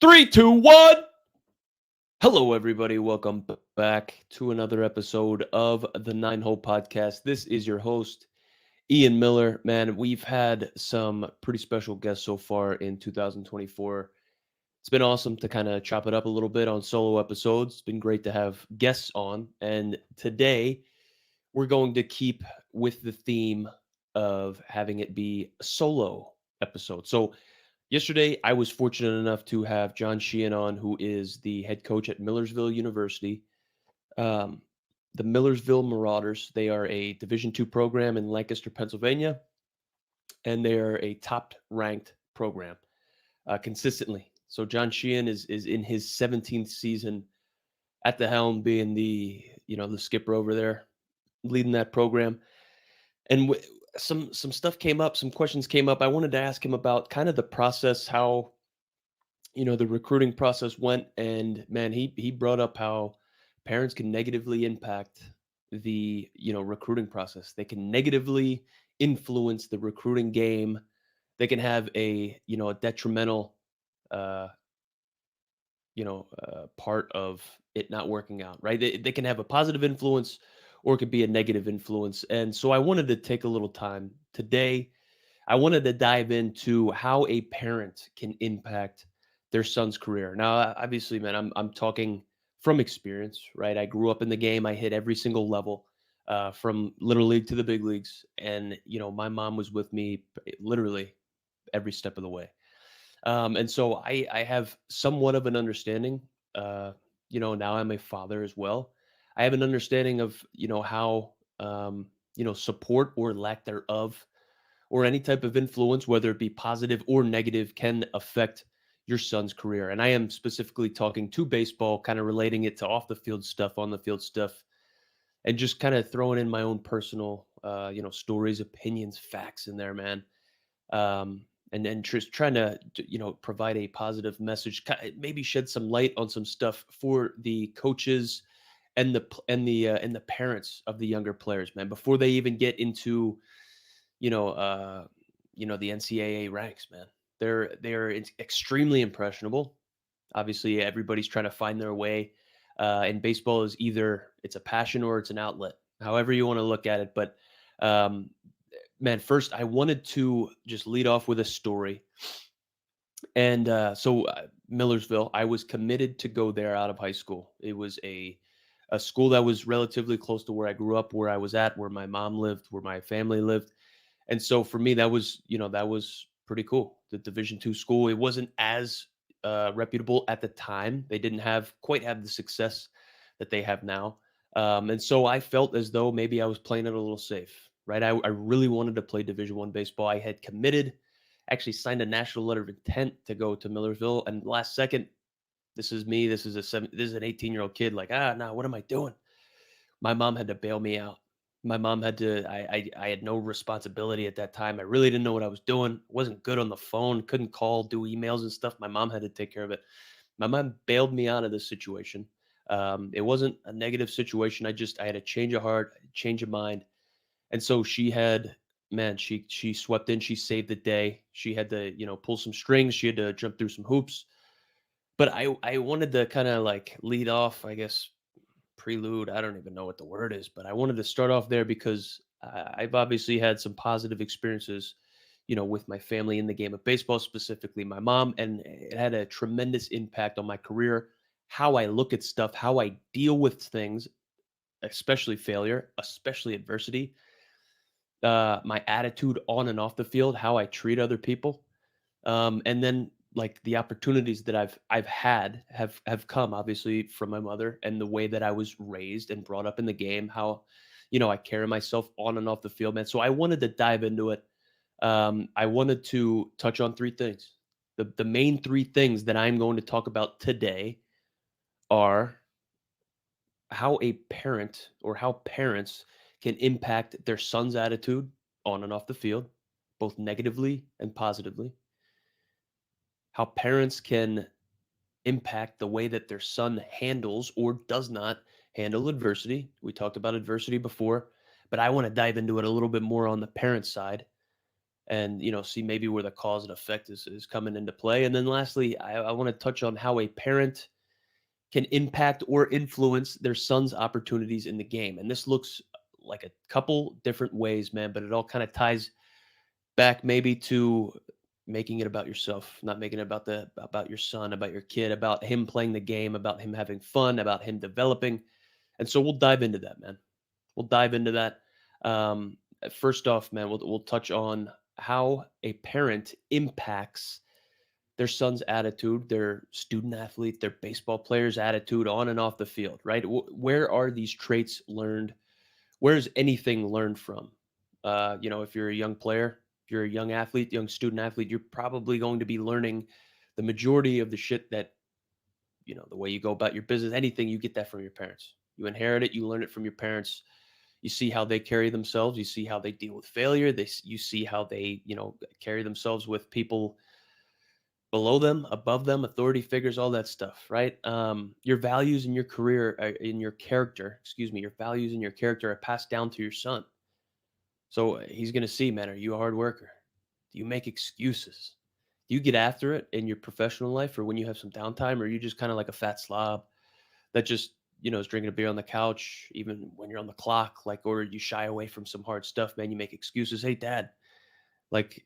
Three, two, one. Hello, everybody. Welcome back to another episode of the Nine Hole Podcast. This is your host, Ian Miller. Man, we've had some pretty special guests so far in 2024. It's been awesome to kind of chop it up a little bit on solo episodes. It's been great to have guests on. And today, we're going to keep with the theme of having it be a solo episode. So, yesterday, I was fortunate enough to have John Sheehan on, who is the head coach at Millersville University. Um, the Millersville Marauders, they are a Division II program in Lancaster, Pennsylvania, and they are a top-ranked program consistently. So John Sheehan is in his 17th season at the helm, being the skipper over there, leading that program. And some stuff came up, some questions came up. I wanted to ask him about kind of the process, how the recruiting process went. And man, he brought up how parents can negatively impact the recruiting process. They can negatively influence the recruiting game. They can have a detrimental uh part of it not working out, right? They can have a positive influence or it could be a negative influence. And so I wanted to take a little time today. I wanted to dive into how a parent can impact their son's career. Now, obviously, man, I'm talking from experience, right? I grew up in the game. I hit every single level, from little league to the big leagues, and my mom was with me literally every step of the way. And so I have somewhat of an understanding. Now I'm a father as well. I have an understanding of how support or lack thereof or any type of influence, whether it be positive or negative, can affect your son's career. And I am specifically talking to baseball, kind of relating it to off the field stuff, on the field stuff, and just kind of throwing in my own personal, stories, opinions, facts in there, man. And then just trying to, provide a positive message, maybe shed some light on some stuff for the coaches and the parents of the younger players, man, before they even get into you know, uh, the NCAA ranks, man. They're extremely impressionable. Obviously, everybody's trying to find their way. And baseball is either it's a passion or it's an outlet, however you want to look at it. But um, man, first I wanted to just lead off with a story. And Millersville, I was committed to go there out of high school. It was a school that was relatively close to where I grew up, where I was at, where my mom lived, where my family lived. And so for me, that was pretty cool. The Division II school, it wasn't as reputable at the time. They didn't have quite have the success that they have now. And so I felt as though maybe I was playing it a little safe, right? I really wanted to play Division I baseball. I had committed, actually signed a national letter of intent to go to Millersville. And last second, this is me. This is an 18-year-old kid. Like, no, what am I doing? My mom had to bail me out. My mom had to I had no responsibility at that time. I really didn't know what I was doing. Wasn't good on the phone, couldn't call, do emails and stuff. My mom had to take care of it. My mom bailed me out of this situation. It wasn't a negative situation. I had a change of heart, change of mind. And so she had, man, she swept in, she saved the day. She had to, pull some strings, she had to jump through some hoops. But I wanted to kind of like lead off, I guess, prelude. I don't even know what the word is, but I wanted to start off there because I've obviously had some positive experiences, with my family in the game of baseball, specifically my mom, and it had a tremendous impact on my career, how I look at stuff, how I deal with things, especially failure, especially adversity, my attitude on and off the field, how I treat other people. And then like the opportunities that I've had have come obviously from my mother and the way that I was raised and brought up in the game, how I carry myself on and off the field, man. So I wanted to dive into it. I wanted to touch on three things. The main three things that I'm going to talk about today are how a parent or how parents can impact their son's attitude on and off the field, both negatively and positively. How parents can impact the way that their son handles or does not handle adversity. We talked about adversity before, but I want to dive into it a little bit more on the parent side. and see maybe where the cause and effect is coming into play. And then lastly, I want to touch on how a parent can impact or influence their son's opportunities in the game. And this looks like a couple different ways, man, but it all kind of ties back maybe to making it about yourself, not making it about your son, about your kid, about him playing the game, about him having fun, about him developing. And so we'll dive into that, man. We'll dive into that. First off, man, we'll touch on how a parent impacts their son's attitude, their student athlete, their baseball player's attitude on and off the field, right? Where are these traits learned? Where is anything learned from? If you're a young player, if you're a young athlete, young student athlete, you're probably going to be learning the majority of the shit that, the way you go about your business, anything, you get that from your parents. You inherit it, you learn it from your parents. You see how they carry themselves, you see how they deal with failure, you see how they, carry themselves with people below them, above them, authority figures, all that stuff, right? Your values and your career, in your character, excuse me, your values and your character are passed down to your son. So he's going to see, man, are you a hard worker? Do you make excuses? Do you get after it in your professional life or when you have some downtime, or are you just kind of like a fat slob that just, is drinking a beer on the couch, even when you're on the clock, like, or you shy away from some hard stuff, man, you make excuses. Hey, dad, like,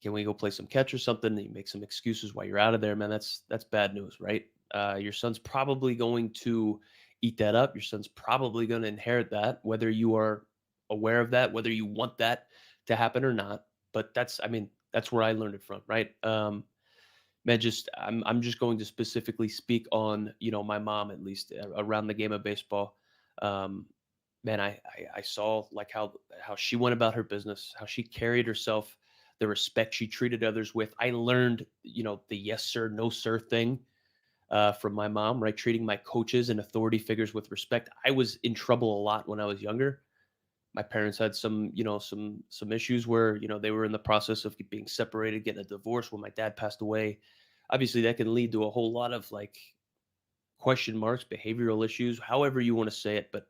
can we go play some catch or something? You make some excuses while you're out of there, man. That's bad news, right? Your son's probably going to eat that up. Your son's probably going to inherit that, whether you are aware of that, whether you want that to happen or not. But that's where I learned it from, right? Man, I'm just going to specifically speak on my mom, at least around the game of baseball. Um, Man, I saw like how she went about her business, how she carried herself, the respect she treated others with. I learned, the yes sir, no sir thing from my mom, right? Treating my coaches and authority figures with respect. I was in trouble a lot when I was younger. My parents had some issues where they were in the process of being separated, getting a divorce when my dad passed away. Obviously, that can lead to a whole lot of like question marks, behavioral issues, however you want to say it. But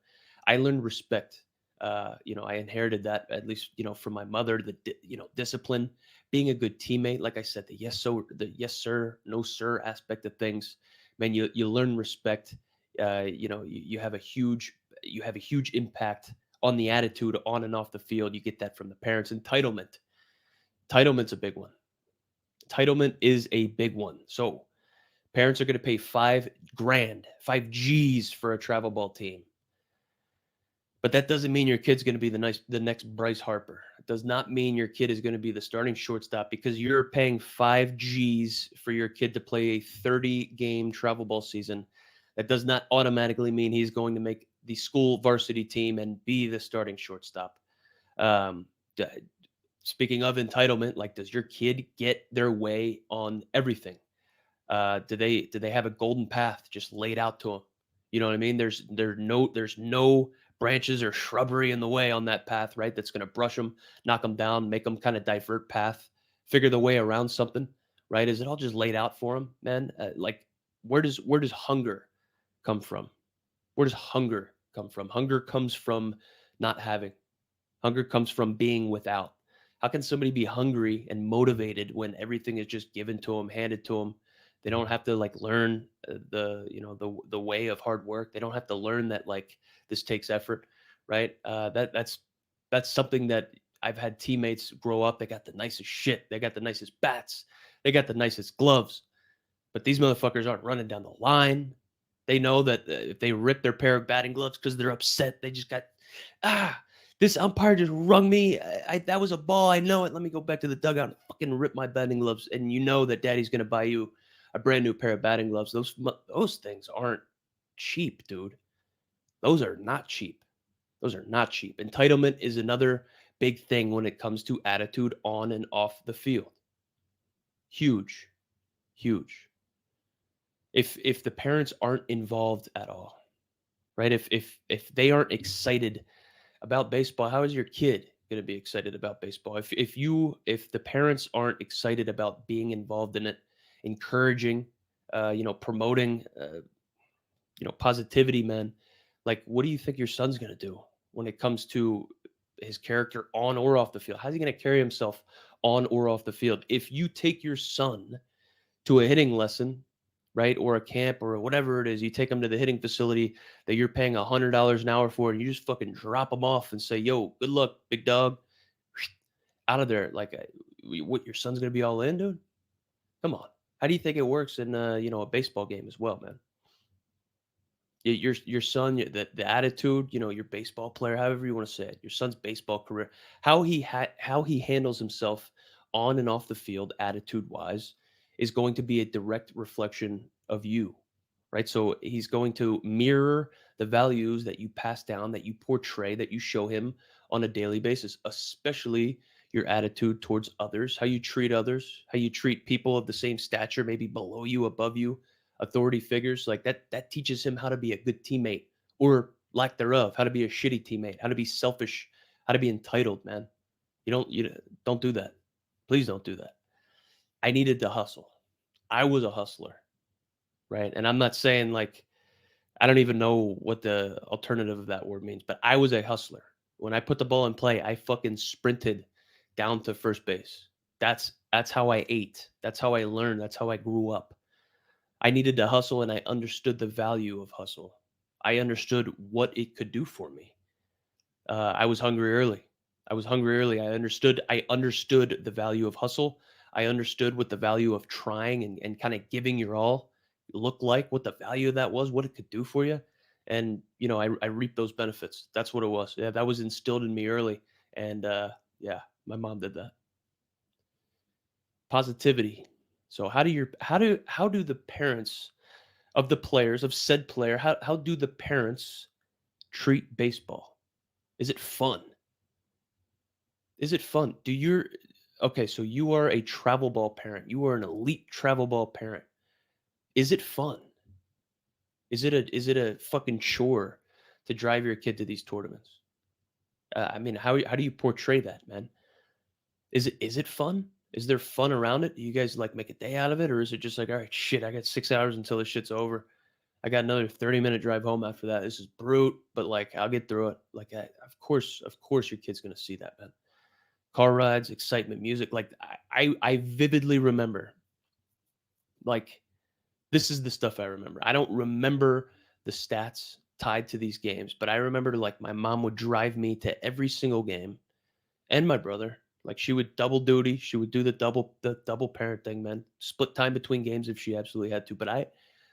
I learned respect. I inherited that at least, from my mother, discipline, being a good teammate. Like I said, the yes sir, no sir aspect of things, man, you learn respect. You have a huge impact on the attitude on and off the field. You get that from the parents. Entitlement's a big one. Entitlement is a big one. So parents are going to pay 5 grand, 5 G's for a travel ball team. But that doesn't mean your kid's going to be the next Bryce Harper. It does not mean your kid is going to be the starting shortstop because you're paying 5 G's for your kid to play a 30-game travel ball season. That does not automatically mean he's going to make the school varsity team and be the starting shortstop. Um, d- Speaking of entitlement, like, does your kid get their way on everything? Do they have a golden path just laid out to them? You know what I mean? There's no branches or shrubbery in the way on that path, right? That's going to brush them, knock them down, make them kind of divert path, figure the way around something, right? Is it all just laid out for them, man? Like, where does hunger come from? Where does hunger come from? Hunger comes from not having. Hunger comes from being without. How can somebody be hungry and motivated when everything is just given to them, handed to them? They don't have to like learn the way of hard work. They don't have to learn that like this takes effort, right? That's something that I've had teammates grow up. They got the nicest shit. They got the nicest bats. They got the nicest gloves. But these motherfuckers aren't running down the line. They know that if they rip their pair of batting gloves because they're upset, they just got ah, this umpire just rung me. That was a ball. I know it. Let me go back to the dugout and fucking rip my batting gloves. And you know that daddy's gonna buy you a brand new pair of batting gloves. Those things aren't cheap, dude. Those are not cheap. Those are not cheap. Entitlement is another big thing when it comes to attitude on and off the field. Huge, huge. If the parents aren't involved at all, right? If they aren't excited about baseball, how is your kid going to be excited about baseball? If the parents aren't excited about being involved in it, encouraging, promoting, positivity, man, like, what do you think your son's going to do when it comes to his character on or off the field? How's he going to carry himself on or off the field. If you take your son to a hitting lesson, right, or a camp or whatever it is, you take them to the hitting facility that you're paying $100 an hour for, and you just fucking drop them off and say, "Yo, good luck, big dog," out of there. Like, what, your son's gonna be all in, dude? Come on. How do you think it works in a baseball game as well, man? Your son, the attitude, your baseball player, however you want to say it, your son's baseball career, how he handles himself on and off the field, attitude wise, is going to be a direct reflection of you, right? So he's going to mirror the values that you pass down, that you portray, that you show him on a daily basis, especially your attitude towards others, how you treat people of the same stature, maybe below you, above you, authority figures. Like that teaches him how to be a good teammate, or lack thereof, how to be a shitty teammate, how to be selfish, how to be entitled, man. You don't do that. Please don't do that. I needed to hustle. I was a hustler, right? And I'm not saying, like, I don't even know what the alternative of that word means, but I was a hustler. When I put the ball in play, I fucking sprinted down to first base. That's how I ate. That's how I learned. That's how I grew up. I needed to hustle, and I understood the value of hustle. I understood what it could do for me. I was hungry early. I was hungry early. I understood the value of hustle. I understood what the value of trying and kind of giving your all looked like, what the value of that was, what it could do for you. And, I reaped those benefits. That's what it was. Yeah, that was instilled in me early. And yeah, my mom did that. Positivity. So how do the parents of the players, of said player, how do the parents treat baseball? Is it fun? Is it fun? Do your Okay, so you are a travel ball parent. You are an elite travel ball parent. Is it fun? Is it a fucking chore to drive your kid to these tournaments? I mean, how do you portray that, man? Is it fun? Is there fun around it? Do you guys like make a day out of it, or is it just like, all right, shit, I got 6 hours until this shit's over. I got another 30-minute drive home after that. This is brute, but like I'll get through it. Like, of course, your kid's gonna see that, man. Car rides, excitement, music. Like I vividly remember, like, this is the stuff I remember. I don't remember the stats tied to these games, but I remember, like, my mom would drive me to every single game, and my brother. Like, she would double duty. She would do the double parent thing, man. Split time between games if she absolutely had to. But I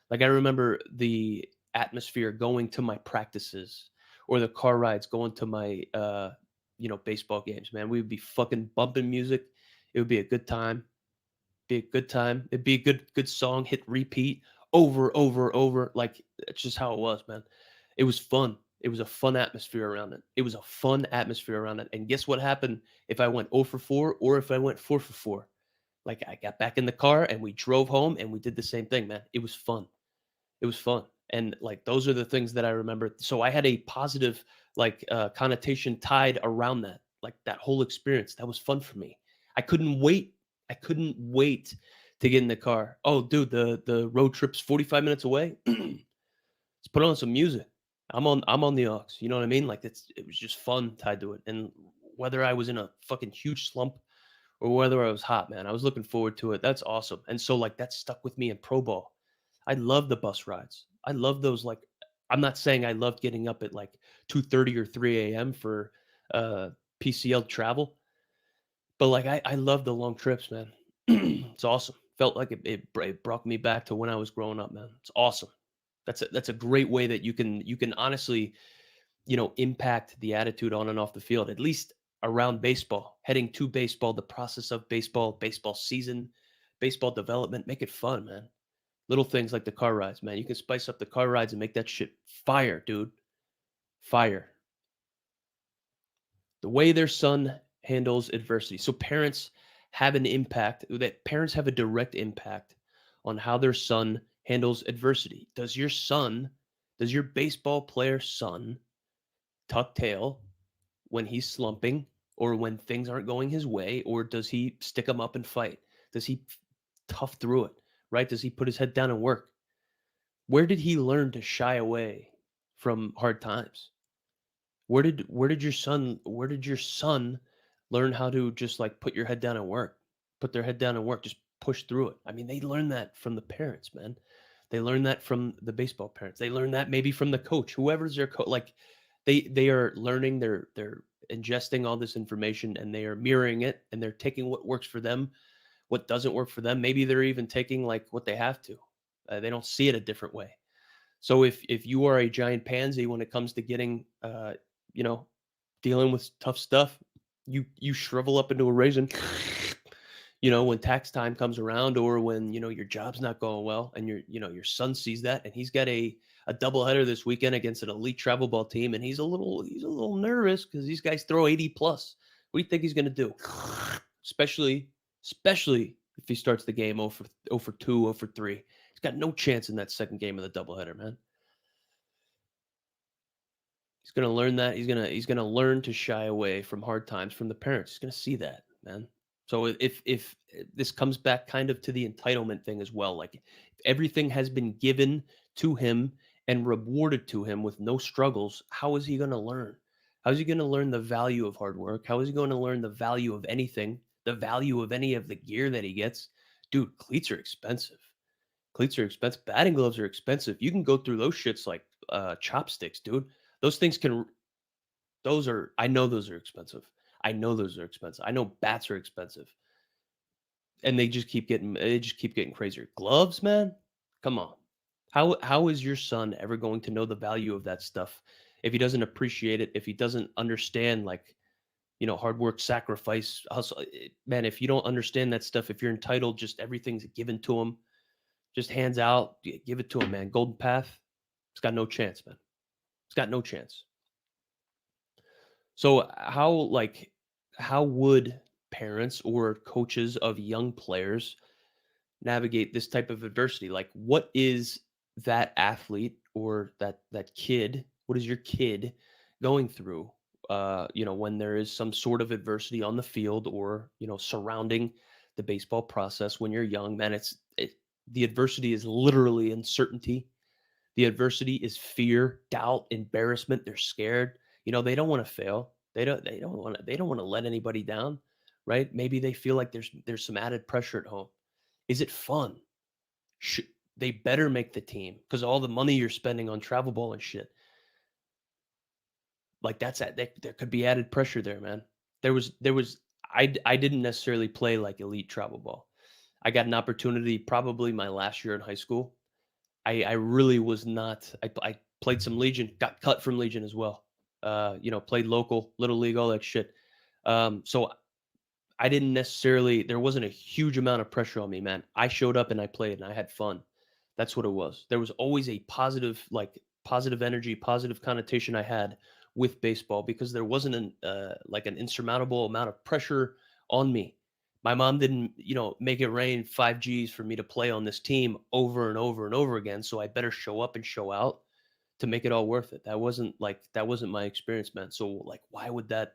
remember the atmosphere going to my practices, or the car rides going to my baseball games, man. We would be fucking bumping music. It would be a good time. Be a good time. It'd be a good song, hit repeat over. Like, it's just how it was, man. It was fun. It was a fun atmosphere around it. It was a fun atmosphere around it. And guess what happened if I went 0 for 4 or if I went 4 for 4? Like, I got back in the car and we drove home and we did the same thing, man. It was fun. It was fun. And, like, those are the things that I remember. So I had a positive, like, connotation tied around that. Like, that whole experience. That was fun for me. I couldn't wait. I couldn't wait to get in the car. Oh, dude, the road trip's 45 minutes away. Let's put on some music. I'm on the aux. You know what I mean? Like, it was just fun tied to it. And whether I was in a fucking huge slump or whether I was hot, man, I was looking forward to it. That's awesome. And so, like, that stuck with me in pro ball. I love the bus rides. I love those. Like, I'm not saying I loved getting up at like 2:30 or 3 a.m. for uh PCL travel, but like I love the long trips, man. It's awesome. Felt like it brought me back to when I was growing up, man. It's awesome. That's a great way that you can honestly, impact the attitude on and off the field, at least around baseball, heading to baseball, the process of baseball, baseball season, baseball development. Make it fun, man. Little things like the car rides, man. You can spice up the car rides and make that shit fire, dude. Fire. The way their son handles adversity. So parents have a direct impact on how their son handles adversity. Does your baseball player son tuck tail when he's slumping, or when things aren't going his way, or does he stick him up and fight? Does he tough through it, right? Does he put his head down and work? Where did he learn to shy away from hard times? Where did your son Learn how to just, like, put your head down and work. Put their head down and work, just push through it. I mean, they learn that from the parents, man. They learn that from the baseball parents. They learn that maybe from the coach, whoever's their coach. Like, they are learning, they're ingesting all this information, and they are mirroring it, and they're taking what works for them, what doesn't work for them. Maybe they're even taking, like, what they have to. They don't see it a different way. So if you are a giant pansy when it comes to getting, you know, dealing with tough stuff, you shrivel up into a raisin, when tax time comes around, or when, your job's not going well, and your son sees that, and he's got a doubleheader this weekend against an elite travel ball team, and he's a little nervous because these guys throw 80 plus. What do you think he's going to do? Especially if he starts the game 0 for 2, 0 for 3. He's got no chance in that second game of the doubleheader, man. He's gonna learn that. He's gonna learn to shy away from hard times from the parents. He's gonna see that, man. So if this comes back kind of to the entitlement thing as well, like, if everything has been given to him and rewarded to him with no struggles, how is he gonna learn? How is he gonna learn the value of hard work? How is he going to learn the value of anything, the value of any of the gear that he gets? Dude, cleats are expensive. Cleats are expensive. Batting gloves are expensive. You can go through those shits like chopsticks, dude. Those things can those are I know those are expensive. I know those are expensive. I know bats are expensive. And they just keep getting crazier. Gloves, man? Come on. How is your son ever going to know the value of that stuff if he doesn't appreciate it, if he doesn't understand, like, hard work, sacrifice, hustle? Man, if you don't understand that stuff, if you're entitled, just everything's given to him, just hands out, give it to him, man. Golden path, it's got no chance, man. It's got no chance. So how would parents or coaches of young players navigate this type of adversity? Like, what is that athlete or that kid? What is your kid going through? When there is some sort of adversity on the field, or surrounding the baseball process when you're young, man. The adversity is literally uncertainty. The adversity is fear, doubt, embarrassment. They're scared. They don't want to fail. They don't want to let anybody down, right? Maybe they feel like there's some added pressure at home. Is it fun? Should they better make the team because all the money you're spending on travel ball and shit. Like, there could be added pressure there, man. There was I didn't necessarily play like elite travel ball. I got an opportunity probably my last year in high school. I really was not. I played some Legion, got cut from Legion as well. Played local, little league, all that shit. So I didn't necessarily. There wasn't a huge amount of pressure on me, man. I showed up and I played and I had fun. That's what it was. There was always a positive energy, positive connotation I had with baseball because there wasn't an insurmountable amount of pressure on me. My mom didn't, make it rain 5 Gs for me to play on this team over and over and over again. So I better show up and show out to make it all worth it. That wasn't my experience, man. So, like, why would that?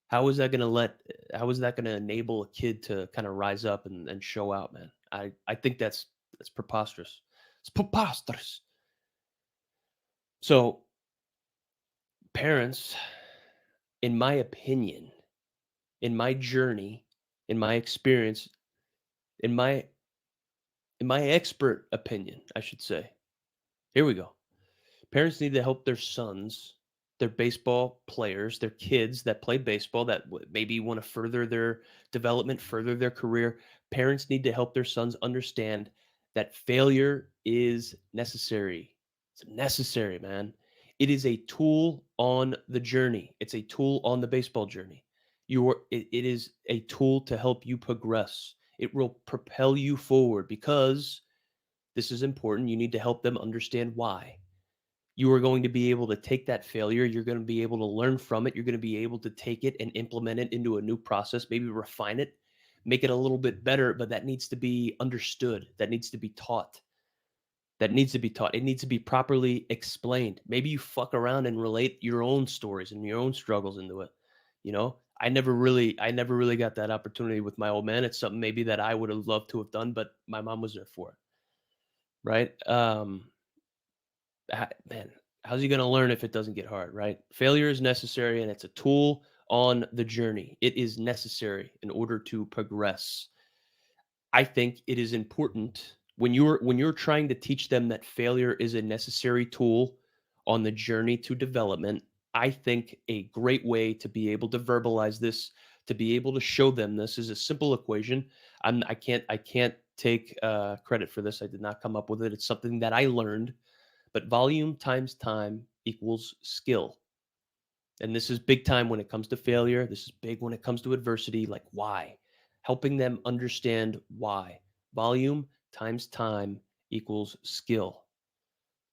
How is that gonna let? How is that gonna enable a kid to kind of rise up and show out, man? I think that's preposterous. It's preposterous. So, parents, in my opinion, in my journey, in my experience, in my expert opinion, I should say. Here we go. Parents need to help their sons, their baseball players, their kids that play baseball that maybe want to further their development, further their career. Parents need to help their sons understand that failure is necessary. It's necessary, man. It is a tool on the journey. It's a tool on the baseball journey. It is a tool to help you progress. It will propel you forward because this is important. You need to help them understand why. You are going to be able to take that failure. You're going to be able to learn from it. You're going to be able to take it and implement it into a new process, maybe refine it, make it a little bit better, but that needs to be understood. That needs to be taught. That needs to be taught. It needs to be properly explained. Maybe you fuck around and relate your own stories and your own struggles into it. I never really got that opportunity with my old man. It's something maybe that I would have loved to have done, but my mom was there for it. Right. Man, how's he going to learn if it doesn't get hard, right? Failure is necessary and it's a tool on the journey. It is necessary in order to progress. I think it is important when you're trying to teach them that failure is a necessary tool on the journey to development. I think a great way to be able to verbalize this, to be able to show them this is a simple equation. I can't take credit for this. I did not come up with it. It's something that I learned. But volume times time equals skill. And this is big time when it comes to failure. This is big when it comes to adversity. Like, why? Helping them understand why. Volume times time equals skill.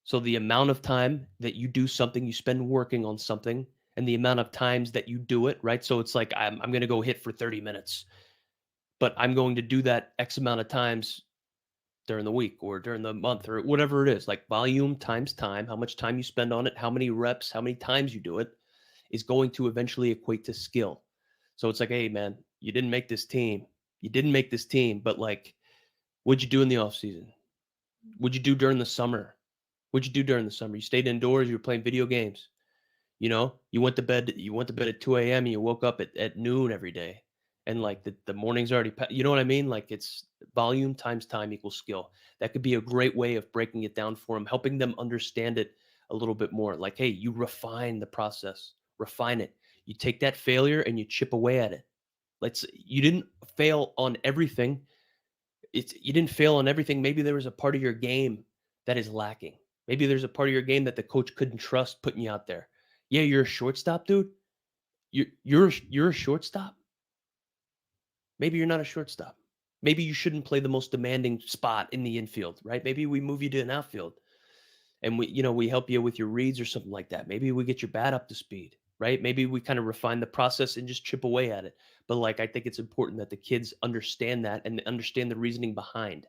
So the amount of time that you do something, you spend working on something, and the amount of times that you do it, right? So it's like, I'm going to go hit for 30 minutes, but I'm going to do that X amount of times during the week or during the month or whatever it is. Like volume times time, how much time you spend on it, how many reps, how many times you do it is going to eventually equate to skill. So it's like, hey man, you didn't make this team. You didn't make this team, but like, what'd you do in the off season? What'd you do during the summer? What'd you do during the summer? You stayed indoors, you were playing video games. You went to bed at 2 a.m. and you woke up at noon every day. And like the morning's already you know what I mean? Like it's volume times time equals skill. That could be a great way of breaking it down for them, helping them understand it a little bit more. Like, hey, you refine the process, refine it. You take that failure and you chip away at it. You didn't fail on everything. You didn't fail on everything. Maybe there was a part of your game that is lacking. Maybe there's a part of your game that the coach couldn't trust putting you out there. Yeah, you're a shortstop, dude. You're a shortstop. Maybe you're not a shortstop. Maybe you shouldn't play the most demanding spot in the infield, right? Maybe we move you to an outfield and we help you with your reads or something like that. Maybe we get your bat up to speed, right? Maybe we kind of refine the process and just chip away at it. But like I think it's important that the kids understand that and understand the reasoning behind.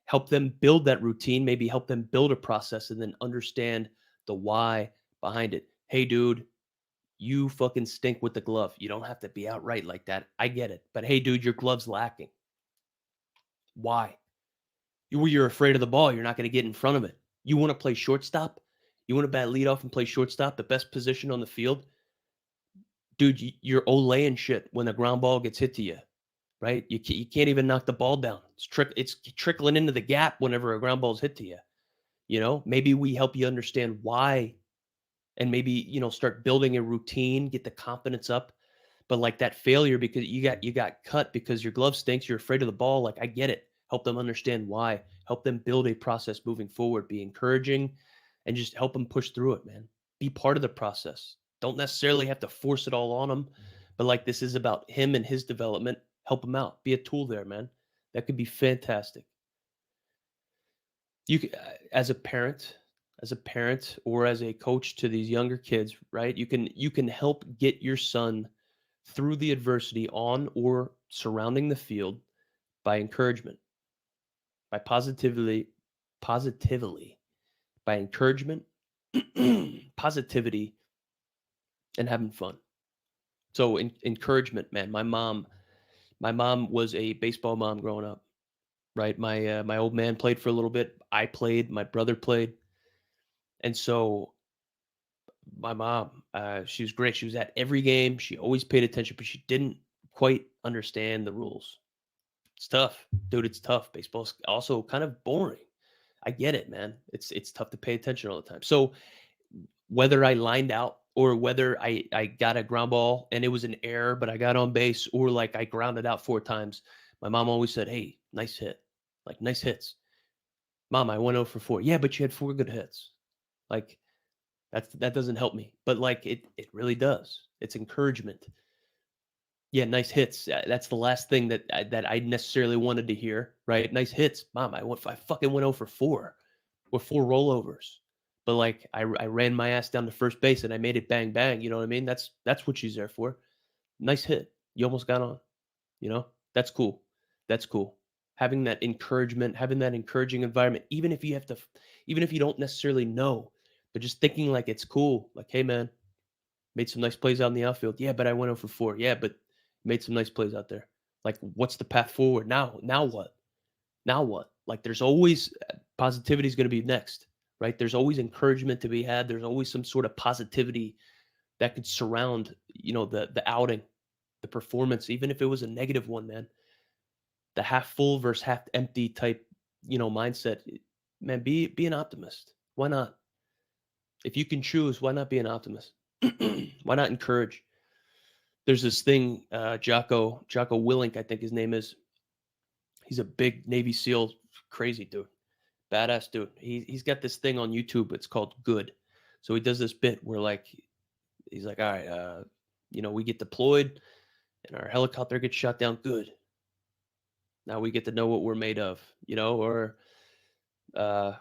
Help them build that routine, maybe help them build a process and then understand the why behind it. Hey dude, you fucking stink with the glove. You don't have to be outright like that. I get it. But hey dude, your glove's lacking. Why? You're afraid of the ball. You're not going to get in front of it. You want to play shortstop? You want to bat leadoff and play shortstop, the best position on the field? Dude, you're Olay shit when the ground ball gets hit to you, right? You can't even knock the ball down. It's trickling into the gap whenever a ground ball's hit to you. Maybe we help you understand why and maybe, start building a routine, get the confidence up. But like that failure because you got cut because your glove stinks, you're afraid of the ball, like I get it. Help them understand why. Help them build a process moving forward, be encouraging and just help them push through it, man. Be part of the process. Don't necessarily have to force it all on them, but like this is about him and his development. Help him out. Be a tool there, man. That could be fantastic. As a parent or as a coach to these younger kids, right? You can help get your son through the adversity on or surrounding the field by encouragement, by positively, by encouragement, positivity, and having fun. So encouragement, man. My mom was a baseball mom growing up, right? My old man played for a little bit. I played. My brother played, and so my mom, she was great. She was at every game. She always paid attention, but she didn't quite understand the rules. It's tough, dude. It's tough. Baseball's also kind of boring. I get it, man. It's tough to pay attention all the time. So whether I lined out or whether I got a ground ball and it was an error, but I got on base, or like I grounded out 4 times, my mom always said, "Hey, nice hit, like nice hits." Mom, I went 0 for 4. Yeah, but you had 4 good hits. Like that doesn't help me, but like it really does. It's encouragement. Yeah, nice hits. That's the last thing that I necessarily wanted to hear, right? Nice hits, mom. I fucking went 0 for 4 with 4 rollovers, but like I ran my ass down to first base and I made it bang bang. You know what I mean? That's what she's there for. Nice hit. You almost got on. You know that's cool. That's cool. Having that encouragement, having that encouraging environment, even if you don't necessarily know, but just thinking like it's cool. Like, hey man, made some nice plays out in the outfield. Yeah, but I went 0 for 4. Yeah, but made some nice plays out there. Like, what's the path forward now? Now what? Now what? Like, there's always positivity is going to be next, right? There's always encouragement to be had. There's always some sort of positivity that could surround, the outing, the performance, even if it was a negative one, man. The half full versus half empty type, mindset. Man, be an optimist. Why not? If you can choose, why not be an optimist? Why not encourage? There's this thing, Jocko Willink, I think his name is. He's a big Navy SEAL, crazy dude, badass dude. He's got this thing on YouTube. It's called Good. So he does this bit where like he's like, all right, we get deployed and our helicopter gets shot down. Good. Now we get to know what we're made of, or uh,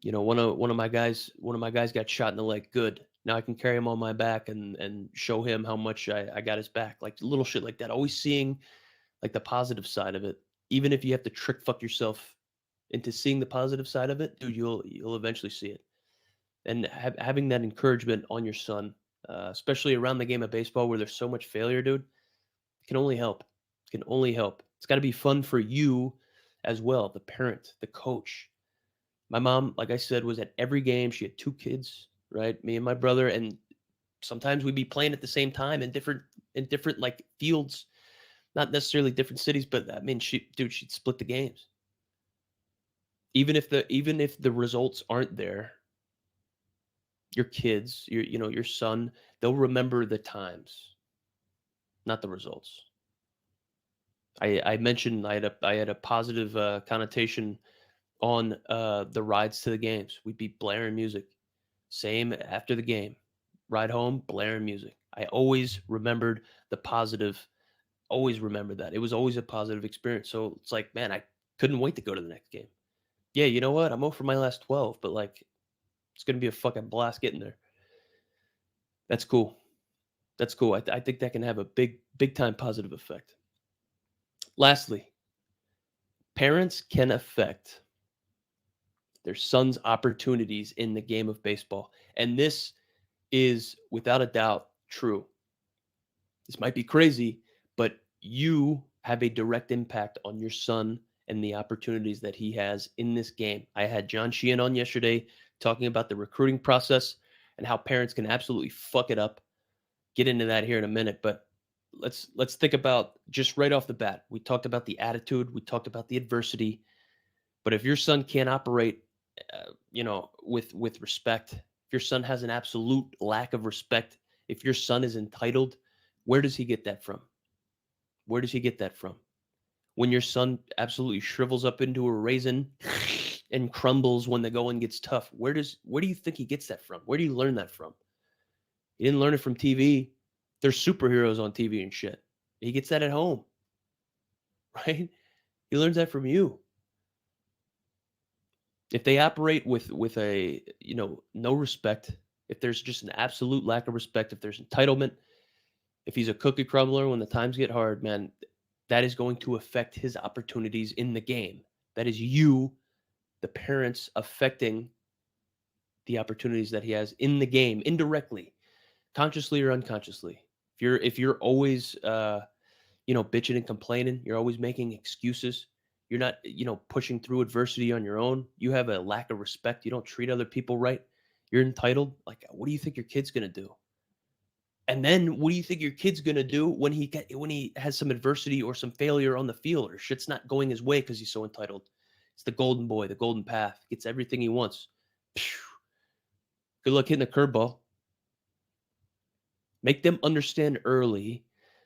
one of my guys got shot in the leg. Good. Now I can carry him on my back and show him how much I got his back. Like little shit like that. Always seeing like the positive side of it. Even if you have to trick fuck yourself into seeing the positive side of it, dude, you'll eventually see it. And having that encouragement on your son, especially around the game of baseball where there's so much failure, dude, can only help. Can only help. It's got to be fun for you as well, the parent, the coach. My mom, like I said, was at every game. She had two kids, right? Me and my brother, and sometimes we'd be playing at the same time in different like fields, not necessarily different cities, but I mean, she'd split the games. Even if the results aren't there, your kids, your son, they'll remember the times, not the results. I mentioned I had a positive connotation on the rides to the games. We'd be blaring music. Same after the game. Ride home, blaring music. I always remembered the positive. Always remember that. It was always a positive experience. So it's like, man, I couldn't wait to go to the next game. Yeah, you know what? I'm over my last 12, but like it's gonna be a fucking blast getting there. That's cool. That's cool. I think that can have a big time positive effect. Lastly, parents can affect their sons' opportunities in the game of baseball. And this is without a doubt true. This might be crazy, but you have a direct impact on your son and the opportunities that he has in this game. I had John Sheehan on yesterday talking about the recruiting process and how parents can absolutely fuck it up. Get into that here in a minute, but let's think about just right off the bat. We talked about the attitude, we talked about the adversity, but if your son can't operate, with respect, if your son has an absolute lack of respect, if your son is entitled, where does he get that from? Where does he get that from? When your son absolutely shrivels up into a raisin and crumbles when the going gets tough, where do you think he gets that from? Where do you learn that from? He didn't learn it from TV. There's superheroes on TV and shit. He gets that at home, right? He learns that from you. If they operate with a, no respect, if there's just an absolute lack of respect, if there's entitlement, if he's a cookie crumbler when the times get hard, man, that is going to affect his opportunities in the game. That is you, the parents, affecting the opportunities that he has in the game indirectly, consciously or unconsciously. If you're always bitching and complaining, you're always making excuses. You're not, pushing through adversity on your own. You have a lack of respect. You don't treat other people right. You're entitled. Like, what do you think your kid's gonna do? And then what do you think your kid's gonna do when he has some adversity or some failure on the field or shit's not going his way because he's so entitled? It's the golden boy, the golden path, gets everything he wants. Phew. Good luck hitting the curveball. Make them understand early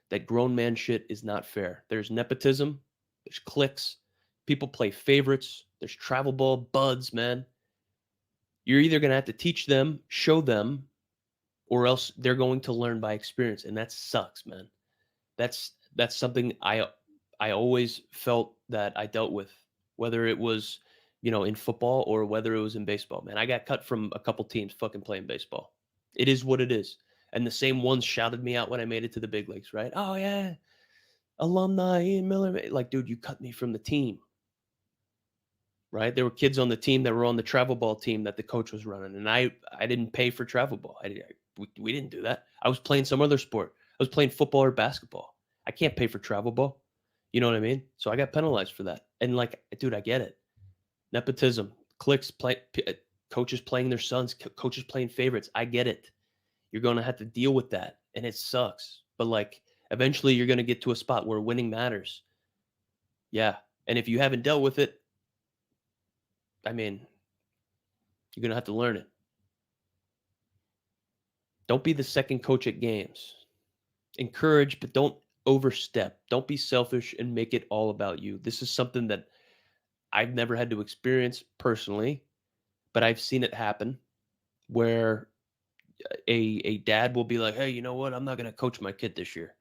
that grown man shit is not fair. There's nepotism, there's cliques, people play favorites, there's travel ball buds, man. You're either going to have to teach them, show them, or else they're going to learn by experience, and that sucks, man. That's something I always felt that I dealt with, whether it was, in football or whether it was in baseball, man. I got cut from a couple teams fucking playing baseball. It is what it is. And the same ones shouted me out when I made it to the big leagues, right? Oh yeah, alumni Ian Miller. Like, dude, you cut me from the team, right? There were kids on the team that were on the travel ball team that the coach was running, and I didn't pay for travel ball. We didn't do that. I was playing some other sport. I was playing football or basketball. I can't pay for travel ball. You know what I mean? So I got penalized for that. And like, dude, I get it. Nepotism, cliques, coaches playing their sons, coaches playing favorites. I get it. You're gonna have to deal with that, and it sucks. But like, eventually, you're gonna get to a spot where winning matters. Yeah, and if you haven't dealt with it, I mean, you're gonna have to learn it. Don't be the second coach at games. Encourage, but don't overstep. Don't be selfish and make it all about you. This is something that I've never had to experience personally, but I've seen it happen where a dad will be like, "Hey, you know what? I'm not going to coach my kid this year.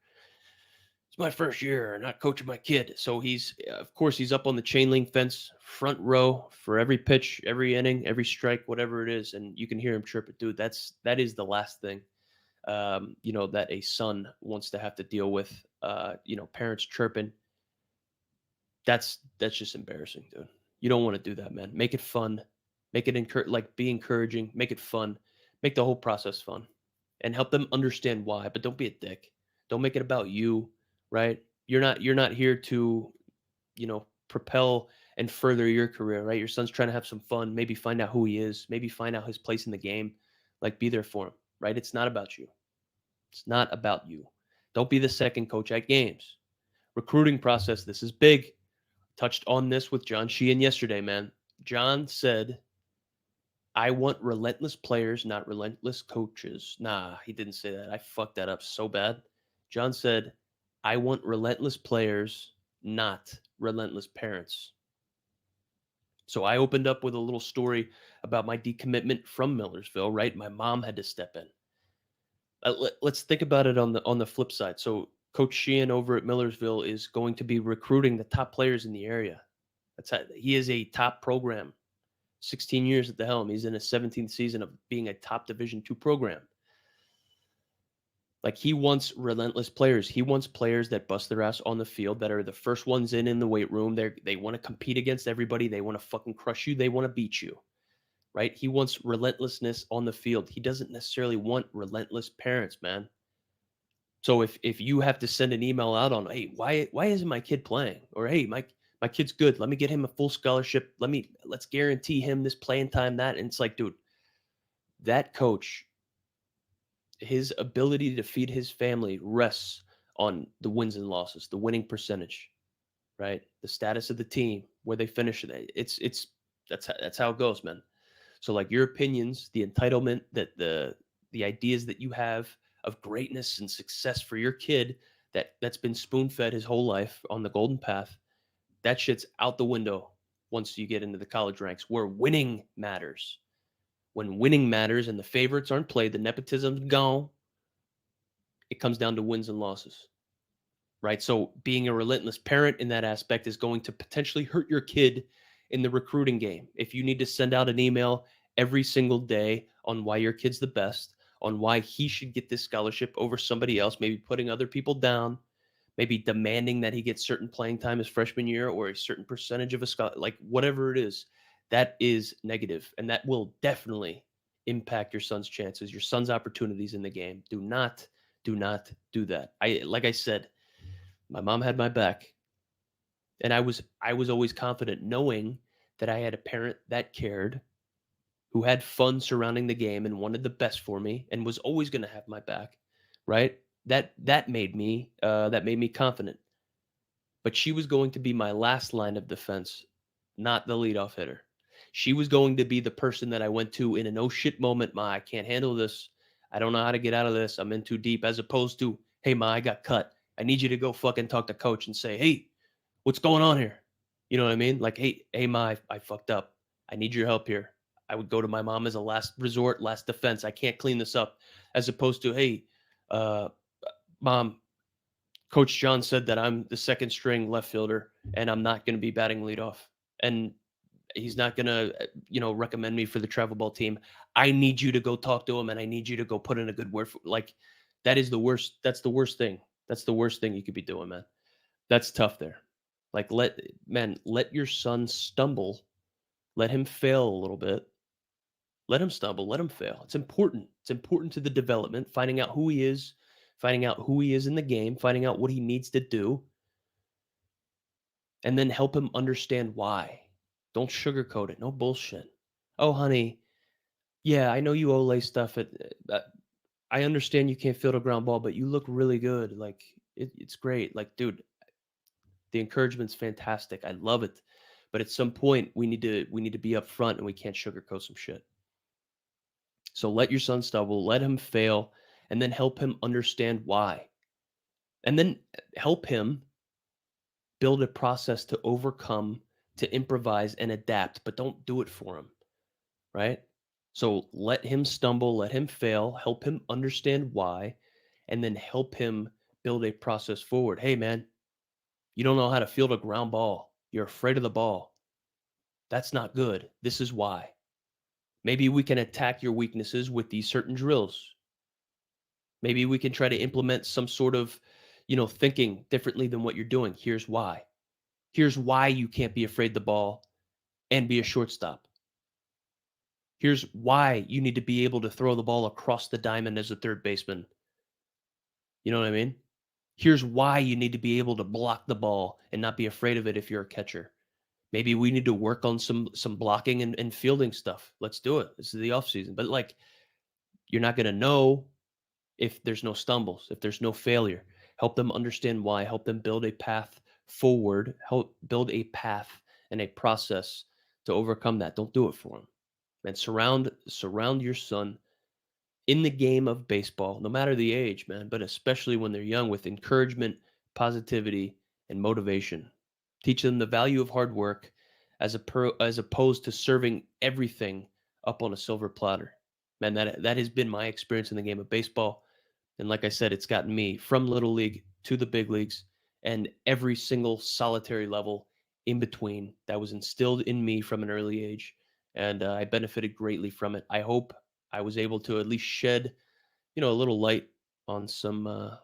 It's my first year not coaching my kid." So he's of course he's up on the chain link fence, front row for every pitch, every inning, every strike, whatever it is, and you can hear him chirping. Dude, that is the last thing that a son wants to have to deal with. Parents chirping. That's just embarrassing, dude. You don't want to do that, man. Make it fun. Make it be encouraging. Make it fun. Make the whole process fun, and help them understand why. But don't be a dick. Don't make it about you, right? You're not here to propel and further your career, right? Your son's trying to have some fun. Maybe find out who he is. Maybe find out his place in the game. Like be there for him, right? It's not about you. It's not about you. Don't be the second coach at games. Recruiting process. This is big. Touched on this with John Sheehan yesterday, man. John said, I want relentless players, not relentless coaches. Nah, he didn't say that. I fucked that up so bad. John said, I want relentless players, not relentless parents. So I opened up with a little story about my decommitment from Millersville, right? My mom had to step in. Let's think about it on the flip side. So Coach Sheehan over at Millersville is going to be recruiting the top players in the area. He is a top program. 16 years at the helm. He's in his 17th season of being a top Division II program. Like he wants relentless players. He wants players that bust their ass on the field, that are the first ones in the weight room. They want to compete against everybody. They want to fucking crush you. They want to beat you. Right? He wants relentlessness on the field. He doesn't necessarily want relentless parents, man. So if you have to send an email out on, hey, why isn't my kid playing? Or hey, my kid's good. Let me get him a full scholarship. Let's guarantee him this playing time, that. And it's like, dude, that coach, his ability to feed his family rests on the wins and losses, the winning percentage, right? The status of the team, where they finish it. That's how it goes, man. So like your opinions, the entitlement, that the ideas that you have of greatness and success for your kid, that's been spoon fed his whole life on the golden path, that shit's out the window once you get into the college ranks where winning matters. When winning matters and the favorites aren't played, the nepotism's gone. It comes down to wins and losses, right? So being a relentless parent in that aspect is going to potentially hurt your kid in the recruiting game. If you need to send out an email every single day on why your kid's the best, on why he should get this scholarship over somebody else, maybe putting other people down, maybe demanding that he gets certain playing time his freshman year or a certain percentage of a scholarship, like whatever it is, that is negative, and that will definitely impact your son's chances, your son's opportunities in the game. Do not do that. Like I said, my mom had my back, and I was always confident knowing that I had a parent that cared, who had fun surrounding the game and wanted the best for me and was always going to have my back, right? That made me confident. But she was going to be my last line of defense, not the leadoff hitter. She was going to be the person that I went to in an oh shit moment. Ma, I can't handle this. I don't know how to get out of this. I'm in too deep. As opposed to, hey, Ma, I got cut. I need you to go fucking talk to coach and say, hey, what's going on here? You know what I mean? Like, hey, Ma, I fucked up. I need your help here. I would go to my mom as a last resort, last defense. I can't clean this up. As opposed to, hey, uh, Mom, Coach John said that I'm the second string left fielder and I'm not going to be batting leadoff. And he's not going to, recommend me for the travel ball team. I need you to go talk to him and I need you to go put in a good word for, like, that is the worst. That's the worst thing. That's the worst thing you could be doing, man. That's tough there. Like, let your son stumble. Let him fail a little bit. Let him stumble, let him fail. It's important. It's important to the development, finding out who he is in the game, finding out what he needs to do, and then help him understand why. Don't sugarcoat it. No bullshit. Oh, honey, yeah, I know you Olay stuff. I understand you can't field a ground ball, but you look really good. Like it's great. Like, dude, the encouragement's fantastic. I love it. But at some point, we need to be upfront, and we can't sugarcoat some shit. So let your son stumble, let him fail, and then help him understand why. And then help him build a process to overcome, to improvise and adapt, but don't do it for him, right? So let him stumble, let him fail, help him understand why, and then help him build a process forward. Hey, man, you don't know how to field a ground ball. You're afraid of the ball. That's not good. This is why. Maybe we can attack your weaknesses with these certain drills. Maybe we can try to implement some sort of, thinking differently than what you're doing. Here's why. Here's why you can't be afraid the ball and be a shortstop. Here's why you need to be able to throw the ball across the diamond as a third baseman. You know what I mean? Here's why you need to be able to block the ball and not be afraid of it if you're a catcher. Maybe we need to work on some blocking and fielding stuff. Let's do it. This is the off season. But like you're not gonna know if there's no stumbles, if there's no failure. Help them understand why, help them build a path forward, help build a path and a process to overcome that. Don't do it for them. And surround your son in the game of baseball, no matter the age, man, but especially when they're young with encouragement, positivity, and motivation. Teach them the value of hard work as opposed to serving everything up on a silver platter. Man, that has been my experience in the game of baseball. And like I said, it's gotten me from little league to the big leagues and every single solitary level in between that was instilled in me from an early age. And I benefited greatly from it. I hope I was able to at least shed, a little light on some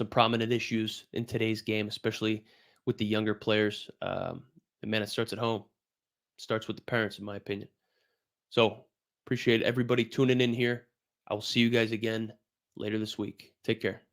prominent issues in today's game, especially with the younger players. And man, it starts at home. It starts with the parents, in my opinion. So appreciate everybody tuning in here. I will see you guys again later this week. Take care.